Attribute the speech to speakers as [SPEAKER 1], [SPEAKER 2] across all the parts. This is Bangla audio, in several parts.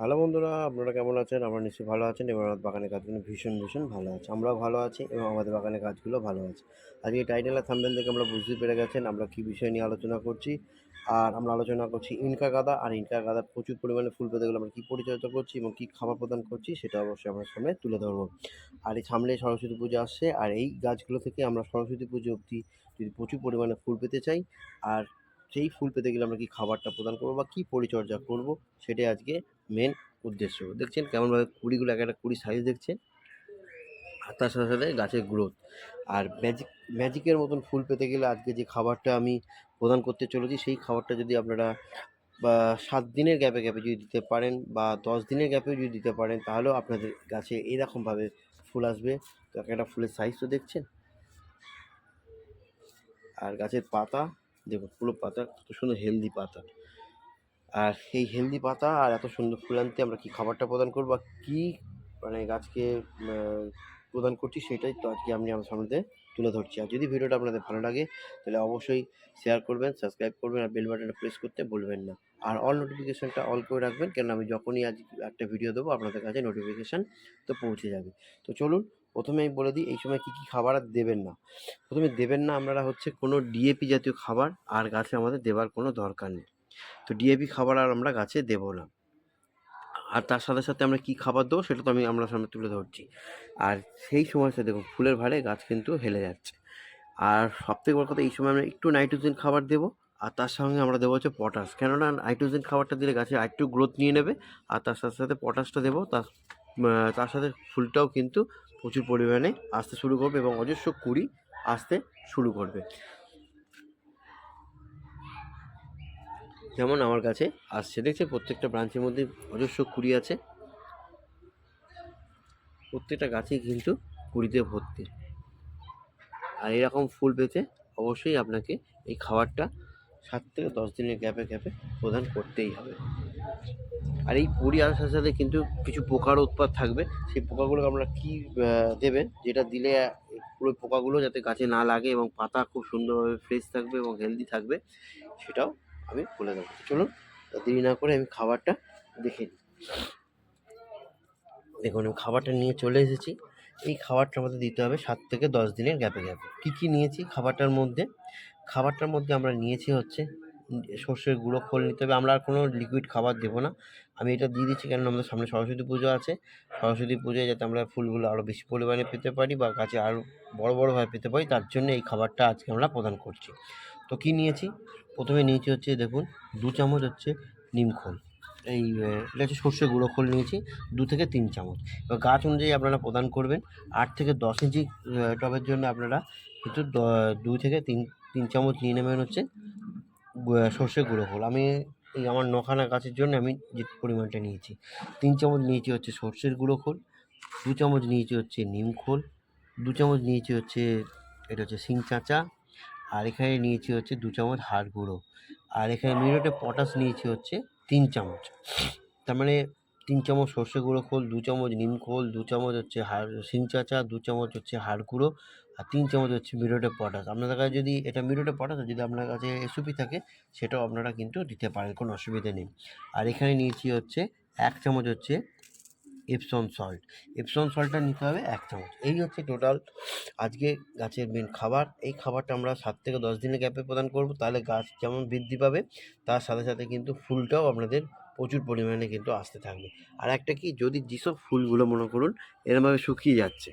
[SPEAKER 1] হ্যালো বন্ধুরা, আপনারা কেমন আছেন? আমরা নিশ্চয়ই ভালো আছেন এবং আমাদের বাগানের গাছগুলো ভীষণ ভালো আছে। আমরাও ভালো আছি এবং আমাদের বাগানের গাছগুলো ভালো আছে। আজকে টাইটেল আর থাম্বনেল দেখে আমরা বুঝতে পেরে গেছেন আমরা কী বিষয় নিয়ে আলোচনা করছি। আর আমরা আলোচনা করছি ইনকা গাঁদা। আর ইনকা গাঁদা প্রচুর পরিমাণে ফুল পেতে গেলে আমরা কী পরিচর্যা করছি এবং কী খাবার প্রদান করছি সেটা অবশ্যই আপনার সামনে তুলে ধরবো। আর এই সামনে সরস্বতী পুজো আসছে, আর এই গাছগুলো থেকে আমরা সরস্বতী পুজো অবধি যদি প্রচুর পরিমাণে ফুল পেতে চাই, আর সেই ফুল পেতে গেলে আমরা কী খাবারটা প্রদান করবো বা কী পরিচর্যা করবো, সেটাই আজকে মেন উদ্দেশ্য। দেখছেন কেমনভাবে কুড়িগুলো এক একটা কুড়ি সাইজ দেখছেন, আর তার সাথে গাছের গ্রোথ। আর ম্যাজিকের মতন ফুল পেতে গেলে আজকে যে খাবারটা আমি প্রদান করতে চলেছি, সেই খাবারটা যদি আপনারা বা 7 দিনের গ্যাপে যদি দিতে পারেন বা 10 দিনের গ্যাপেও যদি দিতে পারেন, তাহলেও আপনাদের গাছে এইরকমভাবে ফুল আসবে। তো একটা ফুলের সাইজ তো দেখছেন, আর গাছের পাতা দেখুন, পুরো পাতা কত সুন্দর হেলদি পাতা। আর এই হেলদি পাতা আর এত সুন্দর ফুল আনতে আমরা কী খাবারটা প্রদান করবো বা কী মানে গাছকে প্রদান করছি, সেটাই তো আজকে আমি আমার সামনে তুলে ধরছি। আর যদি ভিডিওটা আপনাদের ভালো লাগে তাহলে অবশ্যই শেয়ার করবেন, সাবস্ক্রাইব করবেন আর বেল বাটনটা প্রেস করতে ভুলবেন না। আর অল নোটিফিকেশানটা অল করে রাখবেন, কেন আমি যখনই আজ একটা ভিডিও দেবো আপনাদের কাছে নোটিফিকেশান তো পৌঁছে যাবে। তো চলুন, প্রথমে আমি বলে দিই এই সময় কী খাবার আর দেবেন না। প্রথমে দেবেন না আপনারা হচ্ছে কোনো ডিএপি জাতীয় খাবার, আর গাছে আমাদের দেওয়ার কোনো দরকার নেই। তো ডিএপি খাবার আর আমরা গাছে দেবো না। আর তার সাথে আমরা কী খাবার দেবো সেটা তো আমি আপনার সামনে তুলে ধরছি। আর সেই সময়টা দেখুন ফুলের ভারে গাছ কিন্তু হেলে যাচ্ছে। আর সবথেকে বড় কথা, এই সময় আমরা একটু নাইট্রোজেন খাবার দেবো, আর তার সঙ্গে আমরা দেবো হচ্ছে পটাশ। কেননা নাইট্রোজেন খাবারটা দিলে গাছে আরেকটু গ্রোথ নিয়ে নেবে, আর তার সাথে পটাশটা দেবো। তার সাথে ফুলটাও কিন্তু প্রচুর পরিমাণে আসতে শুরু করবে এবং অজস্র কুঁড়ি আসতে শুরু করবে। যেমন আমার কাছে আসছে, দেখছে প্রত্যেকটা ব্রাঞ্চের মধ্যে অজস্র কুঁড়ি আছে, প্রত্যেকটা গাছেই কিন্তু কুঁড়িতে ভর্তি। আর এরকম ফুল পেতে অবশ্যই আপনাকে এই খাবারটা 7 থেকে 10 দিনের গ্যাপে প্রদান করতেই হবে। আর এই কুঁড়ি আসার সাথে কিন্তু কিছু পোকার উৎপাত থাকবে, সেই পোকাগুলোকে আপনারা কী দেবেন, যেটা দিলে পুরো পোকাগুলো যাতে গাছে না লাগে এবং পাতা খুব সুন্দরভাবে ফ্রেশ থাকবে এবং হেলদি থাকবে, সেটাও আমি বলে দেবো। চলুন দেরি না করে আমি খাবারটা দেখে নিই। দেখুন আমি খাবারটা নিয়ে চলে এসেছি। এই খাবারটা আমাদের দিতে হবে 7 থেকে 10 দিনের গ্যাপে। কী নিয়েছি খাবারটার মধ্যে? খাবারটার মধ্যে আমরা নিয়েছি হচ্ছে সর্ষের গুঁড়ো খোল নিতে হবে। আমরা আর কোনো লিকুইড খাবার দেবো না। আমি এটা দিয়ে দিচ্ছি কেননা আমাদের সামনে সরস্বতী পুজো আছে। সরস্বতী পুজোয় যাতে আমরা ফুলগুলো আরও বেশি পরিমাণে পেতে পারি বা গাছে আরও বড়ভাবে পেতে পারি, তার জন্য এই খাবারটা আজকে আমরা প্রদান করছি। তো কী নিয়েছি? প্রথমে নিয়েছি হচ্ছে দেখুন 2 চামচ হচ্ছে নিমখোল। এটা হচ্ছে সর্ষের গুঁড়ো খোল নিয়েছি 2 থেকে 3 চামচ। এবার গাছ অনুযায়ী আপনারা প্রদান করবেন। 8 থেকে 10 ইঞ্চি টবের জন্য আপনারা কিন্তু 2 থেকে 3 চামচ নিয়ে নেবেন হচ্ছে সর্ষের গুঁড়ো খোল। আমি এই আমার 9খানা গাছের জন্য আমি যে পরিমাণটা নিয়েছি, 3 চামচ নিয়েছি হচ্ছে সর্ষের গুঁড়ো খোল, 2 চামচ নিয়েছি হচ্ছে নিম খোল, 2 চামচ নিয়েছি হচ্ছে এটা হচ্ছে শিং চাঁচা, আর এখানে নিয়েছি হচ্ছে 2 চামচ হাড় গুঁড়ো, আর এখানে মিউরেট অফ পটাশ নিয়েছি হচ্ছে 3 চামচ। তার মানে 3 চামচ সর্ষে গুঁড়ো খোল, 2 চামচ নিম খোল, 2 চামচ হচ্ছে শিং চাঁচা, 2 চামচ হচ্ছে হাড় গুঁড়ো, আর 3 চামচ হচ্ছে মিউরেট অফ পটাশ। আপনাদের কাছে যদি এটা মিউরেট অফ পটাশ, যদি আপনার কাছে এসওপি থাকে সেটাও আপনারা কিন্তু দিতে পারেন, কোনো অসুবিধা নেই। আর এখানে নিয়েছি হচ্ছে 1 চামচ হচ্ছে এপসম সল্ট। এপসম সল্টটা নিতে হবে 1 চামচ। এই হচ্ছে টোটাল আজকে গাছের মেন খাবার। এই খাবারটা আমরা 7 থেকে 10 দিনের গ্যাপে প্রদান করব, তাহলে গাছ যেমন বৃদ্ধি পাবে তার সাথে কিন্তু ফুলটাও আপনাদের প্রচুর পরিমাণে কিন্তু আসতে থাকবে। আর একটা কি, যদি যেসব ফুলগুলো মনে করুন এরমভাবে শুকিয়ে যাচ্ছে,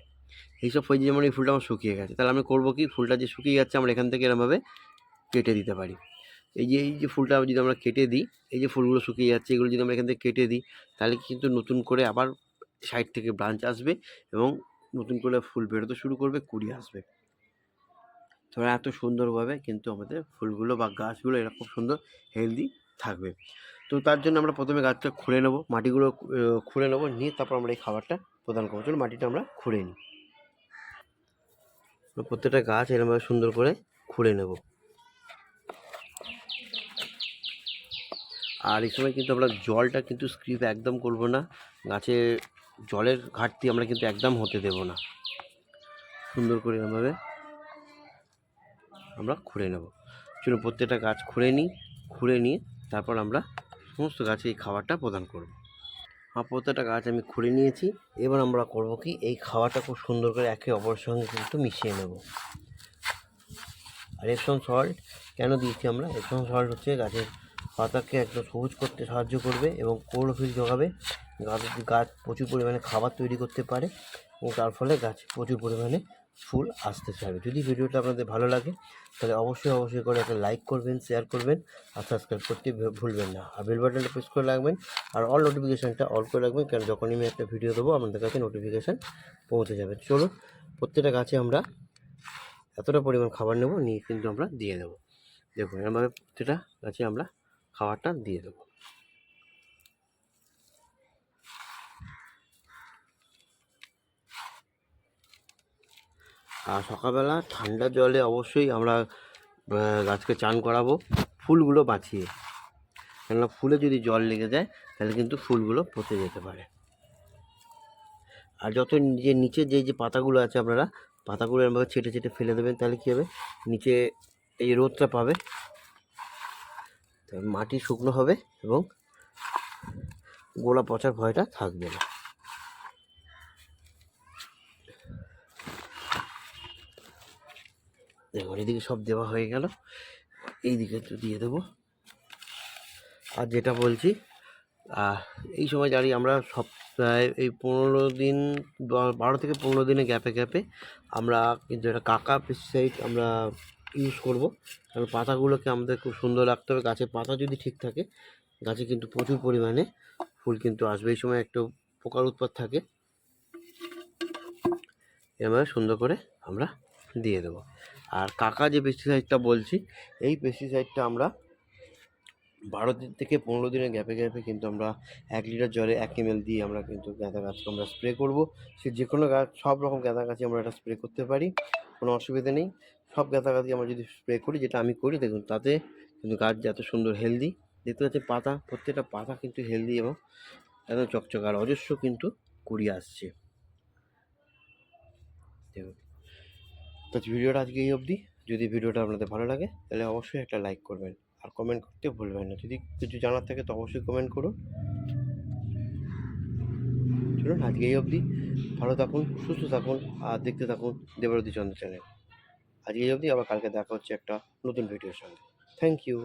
[SPEAKER 1] এইসব ফুল যেমন এই ফুলটা আমার শুকিয়ে গেছে, তাহলে আমি করবো কি, ফুলটা যে শুকিয়ে যাচ্ছে আমরা এখান থেকে এরমভাবে কেটে দিতে পারি। এই যে ফুলটা যদি আমরা কেটে দিই, এই যে ফুলগুলো শুকিয়ে যাচ্ছে এগুলো যদি আমরা এখান থেকে কেটে দিই, তাহলে কিন্তু নতুন করে আবার সাইড থেকে ব্রাঞ্চ আসবে এবং নতুন করে ফুল বেরোতে শুরু করবে, কুঁড়ি আসবে। তো এত সুন্দরভাবে কিন্তু আমাদের ফুলগুলো বা গাছগুলো এরকম সুন্দর হেলদি থাকবে। তো তার জন্য আমরা প্রথমে গাছটা খুঁড়ে নেবো, মাটিগুলো খুঁড়ে নেবো, নিয়ে তারপর আমরা এই খাবারটা প্রদান করবো। চলো মাটিটা আমরা খুঁড়ে নিই। প্রত্যেকটা গাছ এরকমভাবে সুন্দর করে খুঁড়ে নেব। আর এই সময় কিন্তু আমরা জলটা কিন্তু স্কিপ একদম করব না, গাছে জলের ঘাটতি আমরা কিন্তু একদম হতে দেব না। সুন্দর করে এরকমভাবে আমরা খুঁড়ে নেব। চলুন প্রত্যেকটা গাছ খুঁড়ে নিই, খুঁড়ে নিয়ে তারপর আমরা সমস্ত গাছে এই খাবারটা প্রদান করব। প্রত্যেকটা গাছ আমি খুঁড়ে নিয়েছি। এবার আমরা করব কি, এই খাওয়াটা খুব সুন্দর করে একে অপরের সঙ্গে কিন্তু মিশিয়ে নেব। আর এপসম সল্ট কেন দিয়েছি আমরা? এপসম সল্ট হচ্ছে গাছের পাতাকে একদম সবুজ করতে সাহায্য করবে এবং ক্লোরোফিল যোগাবে। গাছ প্রচুর পরিমাণে খাবার তৈরি করতে পারে এবং তার ফলে গাছ প্রচুর পরিমাণে ফুল আসতে চাইবে। যদি ভিডিওটা আপনাদের ভালো লাগে তাহলে অবশ্যই করে একটা লাইক করবেন, শেয়ার করবেন আর সাবস্ক্রাইব করতে ভুলবেন না। আর বেল বাটনটা প্রেস করে রাখবেন আর অল নোটিফিকেশানটা অল করে রাখবেন, কারণ যখনই আমি একটা ভিডিও দেবো আপনাদের কাছে নোটিফিকেশান পৌঁছে যাবে। চলুন প্রত্যেকটা গাছে আমরা এতটা পরিমাণ খাবার নেব, নিয়ে কিন্তু আমরা দিয়ে দেবো। দেখুন এরকমভাবে প্রত্যেকটা গাছে আমরা খাবারটা দিয়ে দেবো। আর সকালবেলা ঠান্ডা জলে অবশ্যই আমরা গাছকে চান করাবো, ফুলগুলো বাঁচিয়ে। কেননা ফুলে যদি জল লেগে যায় তাহলে কিন্তু ফুলগুলো পচে যেতে পারে। আর যত নিচে যে পাতাগুলো আছে আপনারা পাতাগুলো এরকমভাবে ছেটে ফেলে দেবেন, তাহলে কী হবে, নিচে এই রোদটা পাবে, মাটি শুকনো হবে এবং গোড়া পচার ভয়টা থাকবে না। দেখুন এদিকে সব দেওয়া হয়ে গেল, এই দিকে একটু দিয়ে দেবো। আর যেটা বলছি, এই সময় দাঁড়িয়ে আমরা সপ্তাহে এই 15 দিন 12 থেকে 15 দিনের গ্যাপে আমরা কিন্তু একটা কাকা পেস্টিসাইড আমরা ইউজ করব। কারণ পাতাগুলোকে আমাদের খুব সুন্দর রাখতে হবে। গাছের পাতা যদি ঠিক থাকে গাছে কিন্তু প্রচুর পরিমাণে ফুল কিন্তু আসবে। এই সময় একটু পোকার উৎপাত থাকে, এভাবে সুন্দর করে আমরা দিয়ে দেবো। আর কাকা যে পেস্টিসাইডটা বলছি, এই পেস্টিসাইডটা আমরা 12 দিন থেকে 15 দিনের গ্যাপে কিন্তু আমরা 1 লিটার জলে 1 ml দিয়ে আমরা কিন্তু গাঁদা গাছকে আমরা স্প্রে করব। সে যে কোনো গাছ, সব রকম গাঁদা গাছে আমরা এটা স্প্রে করতে পারি, কোনো অসুবিধা নেই। সব গাঁদা গাছই আমরা যদি স্প্রে করি, যেটা আমি করি, দেখুন তাতে কিন্তু গাছ এত সুন্দর হেলদি দেখতে পাচ্ছেন। পাতা প্রত্যেকটা পাতা কিন্তু হেলদি এবং একদম চকচকে আর অজস্র কিন্তু কুড়ি আসছে। দেখুন তো ভিডিওটা আজকে এই অবধি। যদি ভিডিওটা আপনাদের ভালো লাগে তাহলে অবশ্যই একটা লাইক করবেন আর কমেন্ট করতে ভুলবেন না। যদি কিছু জানার থাকে তো অবশ্যই কমেন্ট করুন। চলুন আজকে এই অবধি, ভালো থাকুন, সুস্থ থাকুন আর দেখতে থাকুন দেবারতী চন্দ্র চ্যানেল। আজকে এই অবধি, আবার কালকে দেখা হচ্ছে একটা নতুন ভিডিওর সঙ্গে। Thank you.